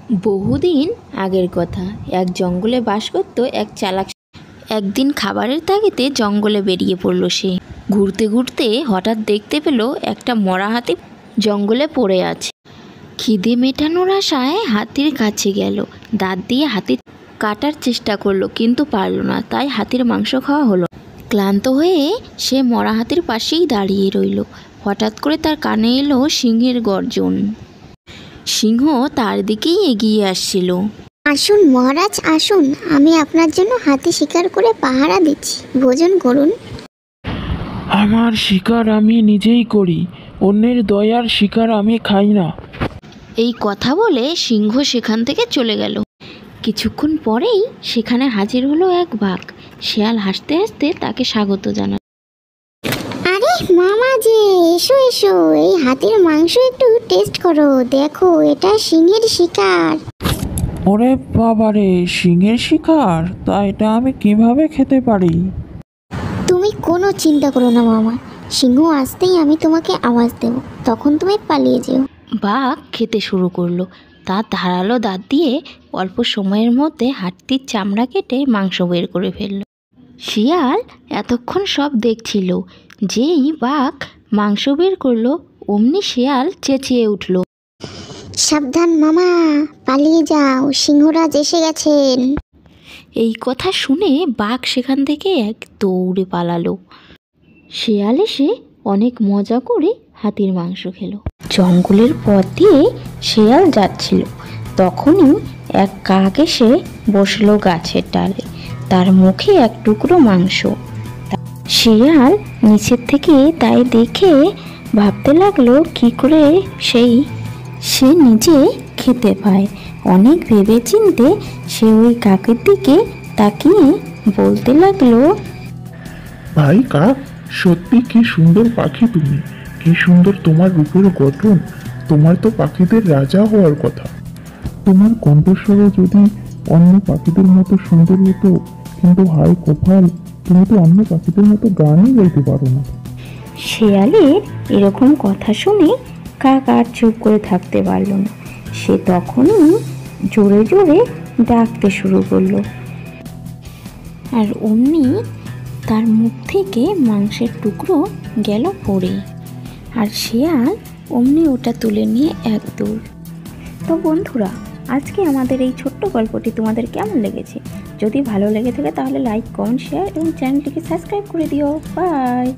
বহুদিন আগের কথা, এক জঙ্গলে বাস করত এক চালাক। একদিন খাবারের তাগিদে জঙ্গলে বেরিয়ে পড়ল সে। ঘুরতে ঘুরতে হঠাৎ দেখতে পেল একটা মরা হাতি জঙ্গলে পড়ে আছে। খিদে মেটানোর আশায় হাতির কাছে গেল, দাঁত দিয়ে হাতি কাটার চেষ্টা করলো, কিন্তু পারল না। তাই হাতির মাংস খাওয়া হলো। ক্লান্ত হয়ে সে মরা হাতির পাশেই দাঁড়িয়ে রইল। হঠাৎ করে তার কানে এলো সিংহের গর্জন। সিংহ তার দিকেই এগিয়ে আসছিল। আসুন মহারাজ, আসুন, আমি আপনার জন্য হাতি শিকার করে পাহারা দিচ্ছি, ভোজন করুন। আমার শিকার আমি নিজেই করি, অন্যের দয়ার শিকার আমি খাই না। এই কথা বলে সিংহ সেখান থেকে চলে গেল। কিছুক্ষণ পরেই সেখানে হাজির হলো এক বাঘ। শিয়াল হাসতে হাসতে তাকে স্বাগত জানাল। আরে মামা যে, এসো এসো, এই হাতির মাংস একটু টেস্ট করো, দেখো এটা সিংহের শিকার। ওরে বাবারে, সিংহের শিকার? তা এটা আমি কিভাবে খেতে পারি? তুমি কোনো চিন্তা করো না মামা, সিংহ আসতেই আমি তোমাকে আওয়াজ দেব, তখন তুমি পালিয়ে যেও। বাঘ খেতে শুরু করলো। তার ধারালো দাঁত দিয়ে অল্প সময়ের মধ্যে হাতির চামড়া কেটে মাংস বের করে ফেলল। শিয়াল এতক্ষণ সব দেখছিল। যেই বাঘ মাংস বের করলো, অমনি শিয়াল চেঁচিয়ে উঠল, সাবধান মামা, পালিয়ে যাও, সিংহরাজ এসে গেছেন। এই কথা শুনে বাঘ সেখান থেকে এক দৌড়ে পালালো। শিয়াল এসে অনেক মজা করে হাতির মাংস খেলো। জঙ্গলের পথ দিয়ে শিয়াল যাচ্ছিল, তখনই এক কাক এসে বসলো গাছের ডালে। তার মুখে এক টুকরো মাংস। শিয়াল নিচের থেকে তাই দেখে ভাবতে লাগলো কি করে সে নিজে খেতে পায়। অনেক ভেবে চিনতে সে ওই কাকের দিকে তাকিয়ে বলতে লাগলো, ভাই কাক, সত্যি কি সুন্দর পাখি তুমি, কি সুন্দর তোমার রূপের গঠন। তোমার তো পাখিদের রাজা হওয়ার কথা। তোমার কণ্ঠস্বরে যদি অন্য পাখিদের মতো সুন্দর হতো, কিন্তু হায় কপাল, তুমি তো অন্য পাখিদের মতো গানই গাইতে পারো না। শিয়ালের এরকম কথা শুনে কাক আর চুপ করে থাকতে পারল না। সে তখনই জোরে জোরে ডাকতে শুরু করলো। আর অমনি তার মুখ থেকে মাংসের টুকরো গেল পড়ে। আর শিয়াল অমনি ওটা তুলে নিয়ে এক দৌড়। তো বন্ধুরা, আজকে আমাদের এই ছোট্ট গল্পটি তোমাদের কেমন লেগেছে? যদি ভালো লেগে থাকে তাহলে লাইক, কমেন্ট, শেয়ার এবং চ্যানেলটিকে সাবস্ক্রাইব করে দিও। বাই।